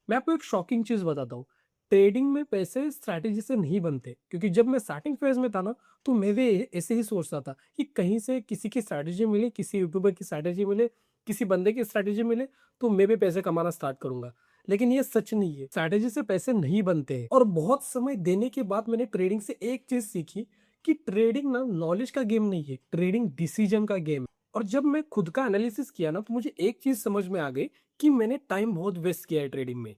मैं आपको एक शॉकिंग चीज़ बताता हूँ, ट्रेडिंग में पैसे स्ट्रैटेजी से नहीं बनते क्योंकि जब मैं स्टार्टिंग फेज़ में था ना, तो मैं भी ऐसे ही सोचता था कि कहीं से किसी की स्ट्रैटेजी मिले, किसी यूट्यूबर की स्ट्रैटेजी मिले, किसी बंदे की स्ट्रैटेजी मिले, तो मैं भी पैसे कमाना स्टार्ट करूँगा। लेकिन ये सच नहीं है, स्ट्रैटेजी से पैसे नहीं बनते हैं और बहुत समय देने के बाद मैंने ट्रेडिंग से एक चीज़ सीखी कि ट्रेडिंग ना नॉलेज का गेम नहीं है, ट्रेडिंग डिसीजन का गेम है। और जब मैं खुद का एनालिसिस किया ना, तो मुझे एक चीज़ समझ में आ गई कि मैंने टाइम बहुत वेस्ट किया है ट्रेडिंग में।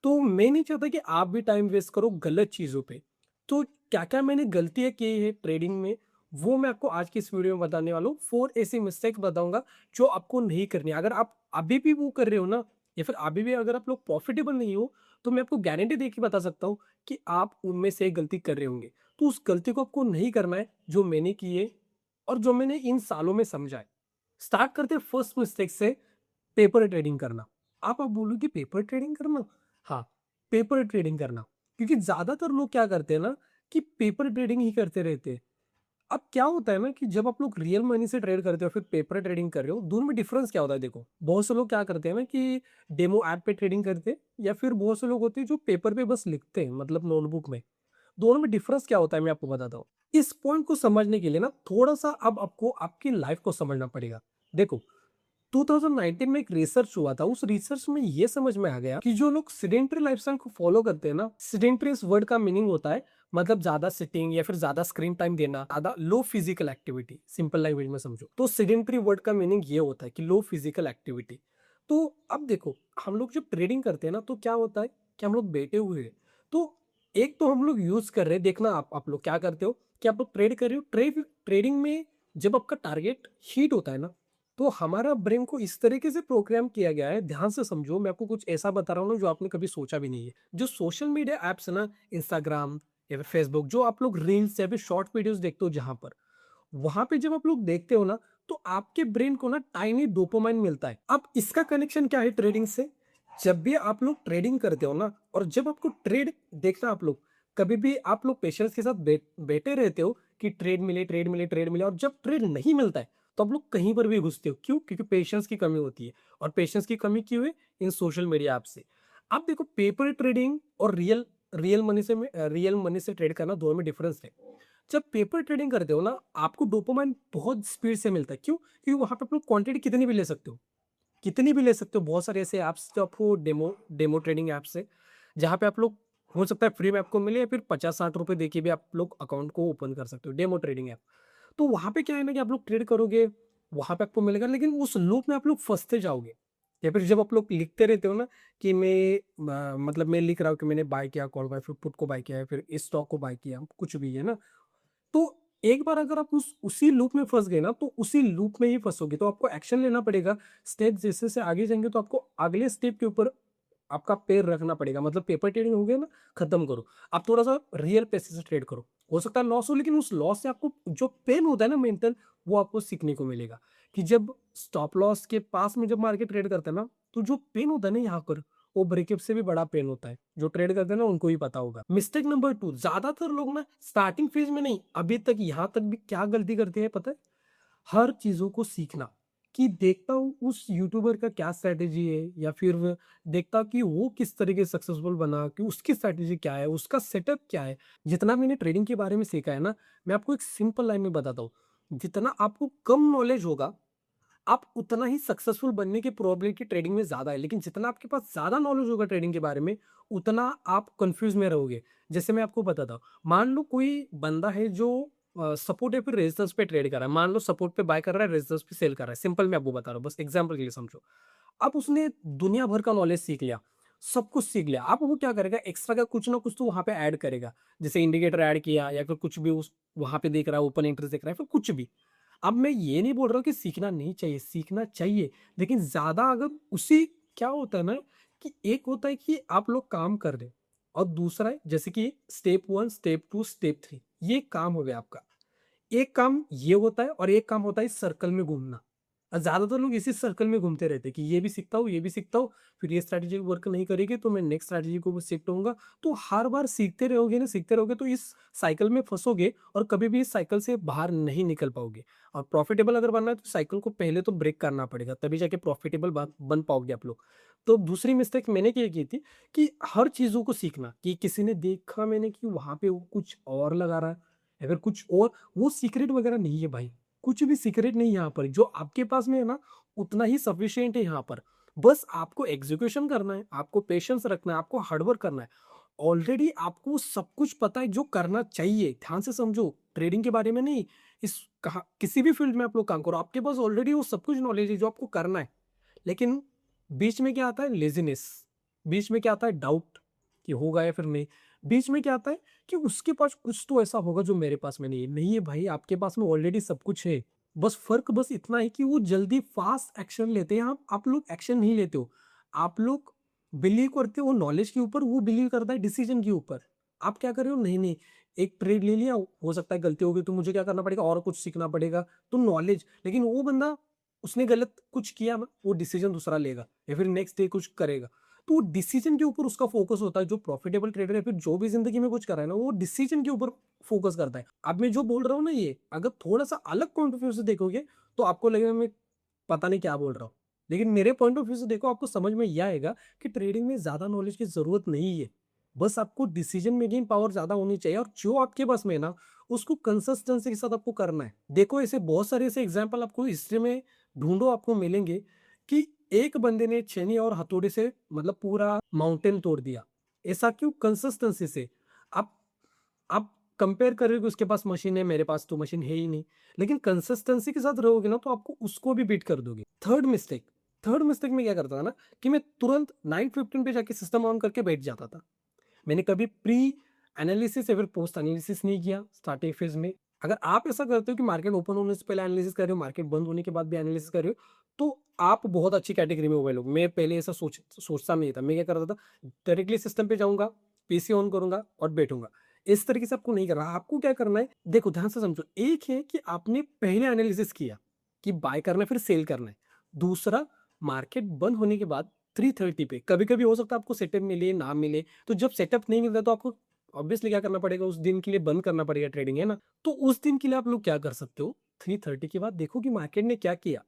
तो मैं नहीं चाहता कि आप भी टाइम वेस्ट करो गलत चीज़ों पे। तो क्या-क्या मैंने गलतियाँ की है ट्रेडिंग में, वो मैं आपको आज की इस वीडियो में बताने वाला हूँ। 4 ऐसी मिस्टेक्स बताऊँगा जो आपको नहीं करनी है। अगर आप अभी भी वो कर रहे हो ना या फिर अभी भी अगर आप लोग प्रॉफिटेबल नहीं हो, तो मैं आपको गारंटी दे के बता सकता हूँ कि आप उनमें से एक गलती कर रहे होंगे। तो उस गलती को आपको नहीं करना है जो मैंने की है और जो मैंने इन सालों में समझा है। स्टार्ट करते हैं फर्स्ट मिस्टेक से, पेपर ट्रेडिंग करना। आप बोलोगे पेपर ट्रेडिंग करना? हाँ, पेपर ट्रेडिंग करना। क्योंकि ज़्यादातर लोग क्या करते हैं ना कि पेपर ट्रेडिंग ही करते रहते हैं। अब क्या होता है ना कि जब आप लोग रियल मनी से ट्रेड करते हो फिर पेपर ट्रेडिंग कर रहे हो, दोनों में डिफरेंस क्या होता है देखो। बहुत से लोग क्या करते हैं ना कि डेमो ऐप पे ट्रेडिंग करते हैं या फिर बहुत से लोग होते हैं जो पेपर पे बस लिखते हैं मतलब नोटबुक में। दोनों में डिफरेंस क्या होता है मैं आपको बताता हूँ। इस पॉइंट को समझने के लिए ना थोड़ा-सा अब आपको आपकी लाइफ को समझना पड़ेगा। देखो 2019 में एक रिसर्च हुआ था, उस रिसर्च में ये समझ में आ गया कि जो लोग सेडेंटरी लाइफस्टाइल को फॉलो करते हैं ना, सेडेंटरी इस वर्ड का मीनिंग होता है मतलब ज्यादा सिटिंग या फिर ज्यादा स्क्रीन टाइम देना, ज्यादा लो फिजिकल एक्टिविटी, सिंपल लैंग्वेज में समझो तो सेडेंटरी वर्ड का मीनिंग ये होता है कि लो फिजिकल एक्टिविटी। तो अब देखो, हम लोग जब ट्रेडिंग करते हैं ना तो क्या होता है कि हम लोग बैठे हुए हैं, तो एक तो हम लोग यूज कर रहे हैं, देखना आप लोग क्या करते हो कि आप लोग ट्रेड कर रहे हो, ट्रेडिंग में जब आपका टारगेट हिट होता है ना, तो हमारा ब्रेन को इस तरीके से प्रोग्राम किया गया है, ध्यान से समझो, मैं आपको कुछ ऐसा बता रहा हूँ ना जो आपने कभी सोचा भी नहीं है। जो सोशल मीडिया ऐप्स है ना, इंस्टाग्राम या फिर फेसबुक, जो आप लोग रील्स या फिर शॉर्ट वीडियोस देखते हो जहां पर, वहां पे जब आप लोग देखते हो ना, तो आपके ब्रेन को ना टाइनी डोपामाइन मिलता है। अब इसका कनेक्शन क्या है ट्रेडिंग से? जब भी आप लोग ट्रेडिंग करते हो ना और जब आपको ट्रेड देखना, आप लोग कभी भी आप लोग पेशेंस के साथ बैठे रहते हो कि ट्रेड मिले ट्रेड मिले ट्रेड मिले, और जब ट्रेड नहीं मिलता है तो आप लोग कहीं पर भी घुसते हो। क्यों? क्योंकि पेशेंस की कमी होती है। और पेशेंस की कमी क्यों है? इन सोशल मीडिया ऐप से। आप देखो, पेपर ट्रेडिंग और रियल मनी से ट्रेड करना, दोनों में डिफरेंस है। जब पेपर ट्रेडिंग करते हो ना, आपको डोपामाइन बहुत स्पीड से मिलता है। क्यों? क्योंकि वहां पे आप लोग क्वांटिटी कितनी भी ले सकते हो, कितनी भी ले सकते हो। बहुत सारे ऐसे ऐप्स जो आपको डेमो डेमो ट्रेडिंग ऐप्स है, जहाँ पे आप लोग, हो सकता है फ्री में आपको मिले या फिर 50-60 रुपए देके भी आप लोग अकाउंट को ओपन कर सकते हो, डेमो ट्रेडिंग ऐप। तो वहाँ पे क्या है ना कि आप लोग ट्रेड करोगे, वहाँ पे आपको मिलेगा, लेकिन उस लूप में आप लोग फँसते जाओगे। या फिर जब आप लोग लिखते रहते हो ना कि मतलब मैं लिख रहा हूँ कि मैंने बाय किया, कॉल बाय, फिर पुट को बाय किया है, फिर इस स्टॉक को बाय किया, कुछ भी है ना। तो एक बार अगर आप उसी लूप में फँस गए ना, तो उसी लूप में ही फँसोगे, तो आपको एक्शन लेना पड़ेगा। स्टेप जैसे-जैसे आगे जाएँगे तो आपको अगले स्टेप के ऊपर आपका पैर रखना पड़ेगा। मतलब पेपर ट्रेडिंग हो गया ना, खत्म करो। आप थोड़ा-सा रियल पैसे से ट्रेड करो। हो सकता है लॉस हो, लेकिन उस लॉस से आपको जो पेन होता है ना मेंटल, वो आपको सीखने को मिलेगा कि जब स्टॉप लॉस के पास में जब मार्केट ट्रेड करता है ना, तो जो पेन होता है ना यहाँ पर, वो ब्रेकअप से भी बड़ा पेन होता है। जो ट्रेड करते हैं ना उनको ही पता होगा। मिस्टेक नंबर 2, ज़्यादातर लोग ना स्टार्टिंग फेज़ में नहीं, अभी तक यहाँ तक भी क्या गलती करते हैं पता है? हर चीज़ों को सीखना, कि देखता हूँ उस यूट्यूबर का क्या स्ट्रैटेजी है या फिर देखता हूँ कि वो किस तरीके से सक्सेसफुल बना, कि उसकी स्ट्रैटेजी क्या है, उसका सेटअप क्या है। जितना मैंने ट्रेडिंग के बारे में सीखा है ना, मैं आपको एक सिंपल लाइन में बताता हूँ। जितना आपको कम नॉलेज होगा, आप उतना ही सक्सेसफुल बनने की प्रोबेबिलिटी ट्रेडिंग में ज़्यादा है। लेकिन जितना आपके पास ज़्यादा नॉलेज होगा ट्रेडिंग के बारे में, उतना आप कन्फ्यूज़ में रहोगे। जैसे मैं आपको बताता हूँ, मान लो कोई बंदा है जो सपोर्ट या फिर रेजिस्टेंस पे ट्रेड कर रहा है। मान लो सपोर्ट पे बाय कर रहा है, रेजिस्टेंस पे सेल कर रहा है। सिंपल मैं आपको बता रहा हूँ, बस एग्ज़ाम्पल के लिए समझो। अब उसने दुनिया भर का नॉलेज सीख लिया, सब कुछ सीख लिया। अब वो क्या करेगा, एक्स्ट्रा का कुछ ना कुछ तो वहाँ पे ऐड करेगा। जैसे इंडिकेटर ऐड किया या फिर कुछ भी उस वहाँ पे देख रहा है, ओपन इंटरेस्ट देख रहा है, फिर कुछ भी। अब मैं ये नहीं बोल रहा हूँ कि सीखना नहीं चाहिए, सीखना चाहिए, लेकिन ज़्यादा अगर उसी, क्या होता है ना कि एक होता है कि आप लोग काम कर रहे हैं और दूसरा है जैसे कि स्टेप 1, स्टेप 2, स्टेप 3, ये काम हो गया आपका। एक काम ये होता है और एक काम होता है सर्कल में घूमना। ज़्यादातर लोग इसी सर्कल में घूमते रहते हैं कि ये भी सीखता हूँ, ये भी सीखता हूँ, फिर ये स्ट्रैटेजी वर्क नहीं करेगी तो मैं नेक्स्ट स्ट्रैटेजी को शिफ्ट होऊँगा। तो हर बार सीखते रहोगे तो इस साइकिल में फँसोगे और कभी भी इस साइकिल से बाहर नहीं निकल पाओगे। और प्रॉफिटेबल अगर बनना है तो साइकिल को पहले तो ब्रेक करना पड़ेगा, तभी जाके प्रॉफिटेबल बन पाओगे आप लोग। तो दूसरी मिस्टेक मैंने क्या की थी कि हर चीज़ों को सीखना, कि किसी ने देखा मैंने कि वहाँ पे वो कुछ और लगा रहा है या फिर कुछ और, वो सीक्रेट वगैरह नहीं है भाई। कुछ भी सीक्रेट नहीं है यहाँ पर, जो आपके पास में है ना उतना ही सफिशिएंट है यहाँ पर। बस आपको एग्जीक्यूशन करना है, आपको पेशेंस रखना है, आपको हार्ड वर्क करना है। ऑलरेडी आपको सब कुछ पता है जो करना चाहिए। ध्यान से समझो, ट्रेडिंग के बारे में नहीं, इस कहा किसी भी फील्ड में आप लोग काम करो, आपके पास ऑलरेडी वो सब कुछ नॉलेज है जो आपको करना है। लेकिन बीच में क्या आता है? लेज़ीनेस। बीच में क्या आता है? डाउट कि होगा या फिर नहीं। बीच में क्या आता है कि उसके पास कुछ तो ऐसा होगा जो मेरे पास में नहीं है। नहीं है भाई, आपके पास में ऑलरेडी सब कुछ है। बस फ़र्क बस इतना है कि वो जल्दी फ़ास्ट एक्शन लेते हैं, आप लोग एक्शन नहीं लेते हो। आप लोग बिलीव करते हो नॉलेज के ऊपर, वो बिलीव करता है डिसीज़न के ऊपर। आप क्या कर रहे हो? नहीं, नहीं, एक ट्रेड ले लिया, हो सकता है गलती हो गई तो मुझे क्या करना पड़ेगा? और कुछ सीखना पड़ेगा। तो नॉलेज, लेकिन वो बंदा उसने गलत कुछ किया, वो डिसीजन दूसरा लेगा या फिर नेक्स्ट डे कुछ करेगा। तो वो डिसीजन के ऊपर उसका फोकस होता है। जो प्रॉफिटेबल ट्रेडर है, फिर जो भी जिंदगी में कुछ कर रहा है ना, वो डिसीजन के ऊपर फोकस करता है। अब मैं जो बोल रहा हूँ ना, ये अगर थोड़ा सा अलग पॉइंट ऑफ व्यू से देखोगे तो आपको लगेगा मैं पता नहीं क्या बोल रहा हूँ। लेकिन मेरे पॉइंट ऑफ व्यू से देखो, आपको समझ में यह आएगा कि ट्रेडिंग में ज्यादा नॉलेज की जरूरत नहीं है। बस आपको डिसीजन मेकिंग पावर ज्यादा होनी चाहिए, और जो आपके पास में है ना, उसको कंसिस्टेंसी के साथ आपको करना है। देखो, ऐसे बहुत सारे ऐसे एग्जाम्पल आपको हिस्ट्री में ढूंढो, आपको मिलेंगे कि एक बंदे ने छेनी और हथौड़े से मतलब पूरा माउंटेन तोड़ दिया। ऐसा क्यों? कंसिस्टेंसी से। आप आप कंपेयर करोगे, उसके पास मशीन है, मेरे पास तो मशीन है ही नहीं। लेकिन कंसिस्टेंसी के साथ रहोगे ना, तो आपको उसको भी बीट कर दोगे। थर्ड मिस्टेक में क्या करता था ना, कि मैं तुरंत 9:15 पे जाके सिस्टम ऑन करके बैठ जाता था। मैंने कभी प्री एनालिसिस या फिर पोस्ट एनालिसिस नहीं किया स्टार्टिंग फेज में। अगर आप ऐसा करते हो कि मार्केट ओपन होने से पहले एनालिसिस कर रहे हो, मार्केट बंद होने के बाद भी एनालिसिस कर रहे हो, तो आप बहुत अच्छी कैटेगरी में हो भाई लोग। मैं पहले ऐसा सोचता नहीं था। मैं क्या करता था, डायरेक्टली सिस्टम पे जाऊंगा, पीसी ऑन करूंगा और बैठूंगा। इस तरीके से आपको नहीं करना। आपको क्या करना है, देखो ध्यान से समझो। एक है कि आपने पहले एनालिसिस किया कि बाय करना है फिर सेल करना है। दूसरा, मार्केट बंद होने के बाद 3:30 पे कभी कभी हो सकता है आपको सेटअप मिले ना मिले। तो जब सेटअप नहीं मिलता तो आपको ऑब्वियसली क्या करना पड़ेगा, उस दिन के लिए बंद करना पड़ेगा ट्रेडिंग, है ना। तो उस दिन के लिए आप लोग क्या कर सकते हो, 3:30 के बाद देखो कि मार्केट ने क्या किया।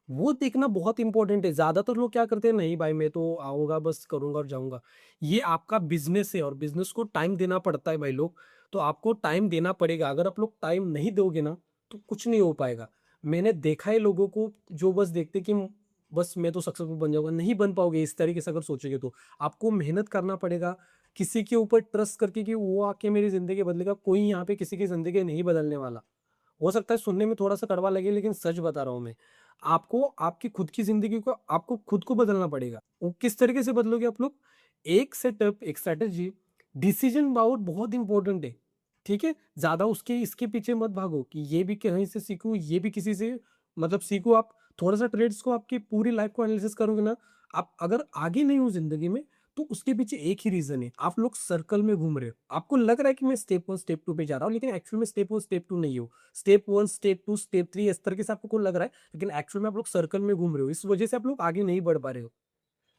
वो देखना बहुत इंपॉर्टेंट है। ज्यादातर लोग क्या करते हैं, नहीं भाई मैं तो आऊंगा, बस करूंगा और जाऊंगा। ये आपका बिजनेस है और बिजनेस को टाइम देना पड़ता है भाई लोग। तो आपको टाइम देना पड़ेगा। अगर आप लोग टाइम नहीं दोगे ना, तो कुछ नहीं हो पाएगा। मैंने देखा है लोगों को जो बस देखते कि बस मैं तो सक्सेसफुल बन जाऊंगा। नहीं बन पाओगे इस तरीके से अगर सोचोगे तो। आपको मेहनत करना पड़ेगा, किसी के ऊपर ट्रस्ट करके कि वो आके मेरी जिंदगी बदलेगा। कोई यहाँ पे किसी की जिंदगी नहीं बदलने वाला। हो सकता है सुनने में थोड़ा सा कड़वा लगे, लेकिन सच बता रहा हूँ मैं। आपको आपकी खुद की जिंदगी को आपको खुद को बदलना पड़ेगा। वो किस तरीके से बदलोगे आप लोग? एक सेटअप, एक स्ट्रेटेजी, डिसीजन पावर बहुत इंपॉर्टेंट है। ठीक है, ज्यादा उसके इसके पीछे मत भागो कि ये भी कहीं से सीखूं, ये भी किसी से मतलब सीखूं। आप थोड़ा सा ट्रेड्स को, आपकी पूरी लाइफ को एनालिसिस करोगे ना, आप अगर आगे नहीं हो जिंदगी में, तो उसके पीछे एक ही रीजन है, आप लोग सर्कल में घूम रहे हो। आपको लग रहा है कि मैं स्टेप 1 स्टेप 2 पे जा रहा हूँ, लेकिन एक्चुअल में स्टेप 1 स्टेप 2 नहीं हो। स्टेप 1 स्टेप 2 स्टेप 3 इस तरीके से आपको को लग रहा है, लेकिन एक्चुअल में आप लोग सर्कल में घूम रहे हो। इस वजह से आप लोग आगे नहीं बढ़ पा रहे हो।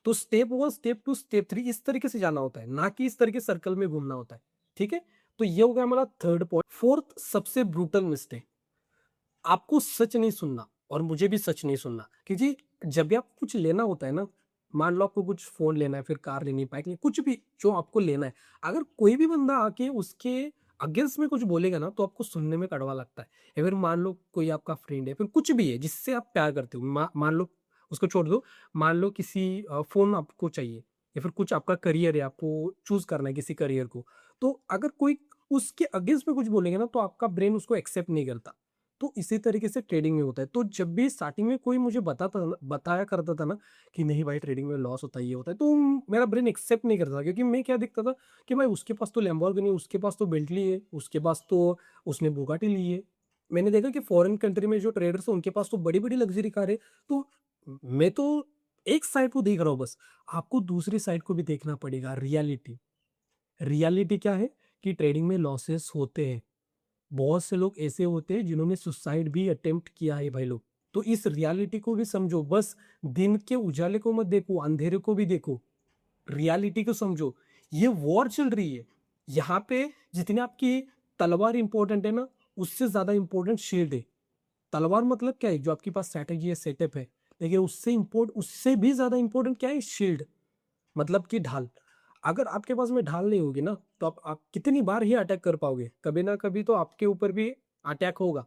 तो स्टेप 1 स्टेप 2 स्टेप 3 इस तरीके से जाना होता है, ना कि इस तरीके सर्कल में घूमना होता है। ठीक है, तो ये हो गया हमारा थर्ड पॉइंट। फोर्थ सबसे ब्रूटल मिस्टेक, आपको सच नहीं सुनना और मुझे भी सच नहीं सुनना। क्योंकि जब भी आपको कुछ लेना होता है ना, मान लो आपको कुछ फोन लेना है, फिर कार लेनी है, बाइक लेनी, कुछ भी जो आपको लेना है, अगर कोई भी बंदा आके उसके अगेंस्ट में कुछ बोलेगा ना, तो आपको सुनने में कड़वा लगता है। या फिर मान लो कोई आपका फ्रेंड है, फिर कुछ भी है जिससे आप प्यार करते हो, मान लो उसको छोड़ दो। मान लो किसी फोन आपको चाहिए, या फिर कुछ आपका करियर है, आपको चूज करना है किसी करियर को। तो अगर कोई उसके अगेंस्ट में कुछ बोलेगा ना, तो आपका ब्रेन उसको एक्सेप्ट नहीं करता। तो इसी तरीके से ट्रेडिंग में होता है। तो जब भी स्टार्टिंग में कोई मुझे बताया करता था ना कि नहीं भाई ट्रेडिंग में लॉस होता है, ये होता है, तो मेरा ब्रेन एक्सेप्ट नहीं करता था। क्योंकि मैं क्या दिखता था कि भाई उसके पास तो लैम्बोर्गिनी, उसके पास तो बेंटली है, उसके पास तो उसने बुगाटी ली है। मैंने देखा कि फॉरेन कंट्री में जो ट्रेडर्स हैं उनके पास तो बड़ी बड़ी लग्जरी कार है। तो मैं तो एक साइड को देख रहा हूँ बस। आपको दूसरी साइड को भी देखना पड़ेगा। रियलिटी, रियलिटी क्या है कि ट्रेडिंग में लॉसेस होते हैं। बहुत से लोग ऐसे होते हैं जिन्होंने सुसाइड भी अटेम्प्ट किया है भाई लोग। तो इस रियलिटी को भी समझो, बस दिन के उजाले को मत देखो, अंधेरे को भी देखो, रियलिटी को समझो। ये वॉर चल रही है, यहाँ पे जितनी आपकी तलवार इंपॉर्टेंट है ना, उससे ज्यादा इंपॉर्टेंट शील्ड है। तलवार मतलब क्या है, जो आपके पास स्ट्रैटेजी है, सेटअप है, लेकिन उससे भी ज्यादा इंपॉर्टेंट क्या है, शील्ड, मतलब कि ढाल। अगर आपके पास में ढाल नहीं होगी ना, तो आप कितनी बार ही अटैक कर पाओगे, कभी ना कभी तो आपके ऊपर भी अटैक होगा,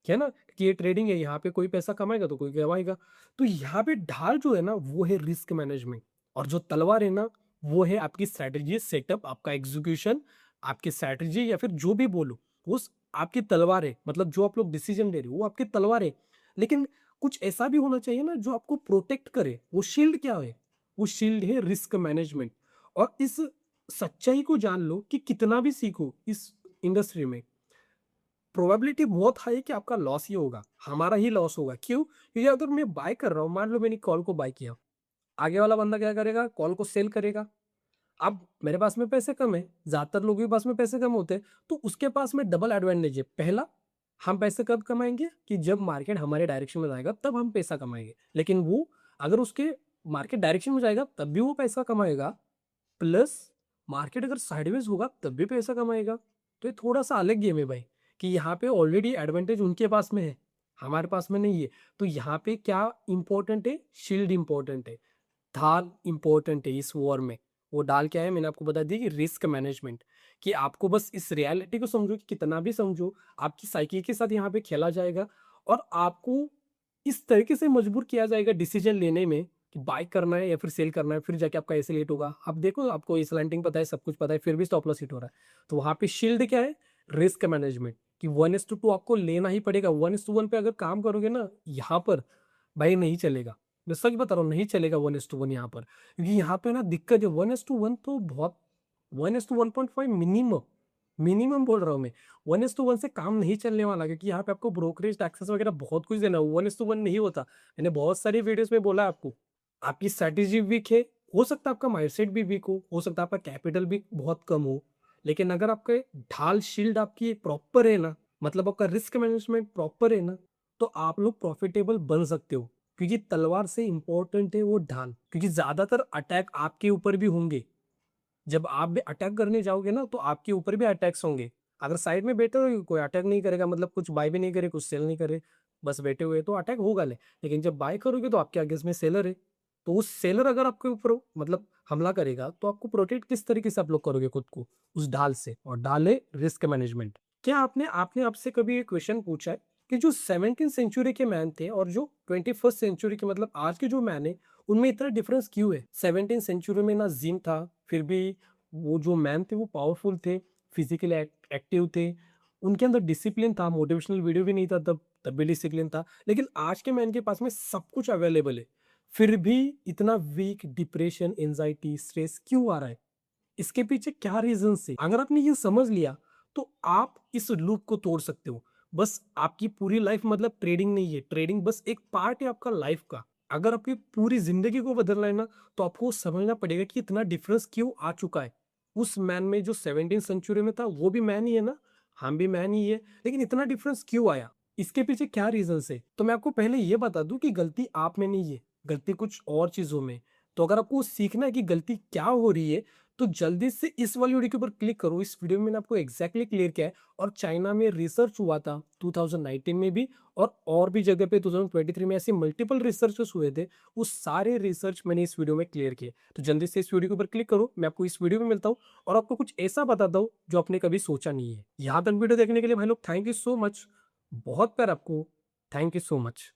है ना, कि ये ट्रेडिंग है, यहाँ पे कोई पैसा कमाएगा तो कोई गवाएगा। तो यहाँ पे ढाल जो है ना, वो है रिस्क मैनेजमेंट, और जो तलवार है ना, वो है आपकी स्ट्रैटेजी सेटअप, आपका एग्जीक्यूशन, आपकी स्ट्रैटेजी, या फिर जो भी बोलो, आपकी तलवार है, मतलब जो आप लोग डिसीजन ले रहे हो वो आपकी तलवार है। लेकिन कुछ ऐसा भी होना चाहिए ना जो आपको प्रोटेक्ट करे, वो शील्ड क्या है, वो शील्ड है रिस्क मैनेजमेंट। और इस सच्चाई को जान लो कि कितना भी सीखो इस इंडस्ट्री में, प्रोबेबिलिटी बहुत हाई है कि आपका लॉस ही होगा, हमारा ही लॉस होगा। क्यों? क्योंकि अगर मैं बाय कर रहा हूँ, मान लो मैंने कॉल को बाय किया, आगे वाला बंदा क्या करेगा, कॉल को सेल करेगा। अब मेरे पास में पैसे कम है, ज्यादातर लोगों के पास में पैसे कम होते हैं, तो उसके पास में डबल एडवांटेज है। पहला, हम पैसे कब कमाएंगे, कि जब मार्केट हमारे डायरेक्शन में जाएगा तब हम पैसा कमाएंगे। लेकिन वो अगर उसके मार्केट डायरेक्शन में जाएगा तब भी वो पैसा कमाएगा, प्लस मार्केट अगर साइडवेज होगा तब भी पैसा कमाएगा। तो ये थोड़ा सा अलग गेम है भाई, कि यहाँ पे ऑलरेडी एडवांटेज उनके पास में है, हमारे पास में नहीं है। तो यहाँ पे क्या इंपॉर्टेंट है, शील्ड इंपॉर्टेंट है, ढाल इंपॉर्टेंट है इस वॉर में। वो ढाल क्या है, मैंने आपको बता दी कि रिस्क मैनेजमेंट, कि आपको बस इस रियलिटी को समझो, कि कितना भी समझो, आपकी साइकी के साथ यहाँ पे खेला जाएगा, और आपको इस तरीके से मजबूर किया जाएगा डिसीजन लेने में, कि बाय करना है या फिर सेल करना है, फिर जाके आपका ऐसे लेट होगा। आप देखो, आपको इस लैंडिंग पता है, सब कुछ पता है, फिर भी स्टॉप लॉस हिट हो रहा है। तो वहां पे शील्ड क्या है, रिस्क मैनेजमेंट, कि 1:2 आपको लेना ही पड़ेगा। 1:1 पे अगर काम करोगे ना, यहाँ पर भाई नहीं चलेगा। मैं सच बता रहा हूँ, नहीं चलेगा 1:1 यहाँ पर, क्योंकि यहाँ पे ना दिक्कत है। 1:1 तो बहुत, 1:1.5 मिनिमम, मिनिमम बोल रहा हूँ मैं। 1:1 से काम नहीं चलने वाला, क्योंकि यहाँ पे आपको ब्रोकरेज टैक्सेस वगैरह बहुत कुछ देना है। 1:1 नहीं होता, मैंने बहुत सारी वीडियोस में बोला है आपको। आपकी स्ट्रैटेजी वीक है, हो सकता है आपका माइंडसेट भी वीक हो सकता है आपका कैपिटल भी बहुत कम हो, लेकिन अगर आपके ढाल शील्ड आपकी प्रॉपर है ना, मतलब आपका रिस्क मैनेजमेंट प्रॉपर है ना, तो आप लोग प्रॉफिटेबल बन सकते हो। क्योंकि तलवार से इंपॉर्टेंट है वो ढाल, क्योंकि ज्यादातर अटैक आपके ऊपर भी होंगे। जब आप भी अटैक करने जाओगे ना, तो आपके ऊपर भी अटैक्स होंगे। अगर साइड में बैठे हो, कोई अटैक नहीं करेगा, मतलब कुछ बाय भी नहीं करे, कुछ सेल नहीं करे, बस बैठे हुए, तो अटैक होगा। लेकिन जब बाय करोगे तो आपके आगे में सेलर है, तो उस सेलर अगर आपके ऊपर मतलब हमला करेगा, तो आपको प्रोटेक्ट किस तरीके से आप लोग करोगे खुद को उस ढाल से, और ढाल है रिस्क मैनेजमेंट। क्या आपने आपने आपसे कभी एक क्वेश्चन पूछा है कि जो 17th सेंचुरी के मैन थे और जो 21st सेंचुरी के, मतलब आज के जो मैन है, उनमें इतना डिफरेंस क्यों है? 17th सेंचुरी में ना जिम था, फिर भी वो जो मैन थे वो पावरफुल थे, फिजिकली एक्टिव थे, उनके अंदर डिसिप्लिन था, मोटिवेशनल वीडियो भी नहीं था तब, तब भी डिसिप्लिन था। लेकिन आज के मैन के पास में सब कुछ अवेलेबल है, फिर भी इतना वीक, डिप्रेशन, एंजाइटी, स्ट्रेस क्यों आ रहा है? इसके पीछे क्या रीजन है? अगर आपने ये समझ लिया, तो आप इस लूप को तोड़ सकते हो। बस आपकी पूरी लाइफ मतलब ट्रेडिंग नहीं है, ट्रेडिंग बस एक पार्ट है आपका लाइफ का। अगर आपकी पूरी जिंदगी को बदलना है ना, तो आपको समझना पड़ेगा कि इतना डिफरेंस क्यों आ चुका है। उस मैन में जो 17th सेंचुरी में था, वो भी मैन ही है ना, हम भी मैन ही है, लेकिन इतना डिफरेंस क्यों आया? इसके पीछे क्या रीजन है? तो मैं आपको पहले ये बता दूं कि गलती आप में नहीं है, गलती कुछ और चीजों में। तो अगर आपको सीखना है कि गलती क्या हो रही है, तो जल्दी से इस वाली वीडियो के ऊपर क्लिक करो। इस वीडियो में मैंने आपको एग्जैक्टली क्लियर किया है। और चाइना में रिसर्च हुआ था 2019 में भी, और भी जगह पे 2023 में ऐसे मल्टीपल रिसर्चेस हुए थे। उस सारे रिसर्च मैंने इस वीडियो में क्लियर किए। तो जल्दी से इस वीडियो के ऊपर क्लिक करो, मैं आपको इस वीडियो में मिलता हूँ और आपको कुछ ऐसा बताता हूँ जो आपने कभी सोचा नहीं है। यहाँ तक वीडियो देखने के लिए भाई लोग थैंक यू सो मच, बहुत प्यार आपको, थैंक यू सो मच।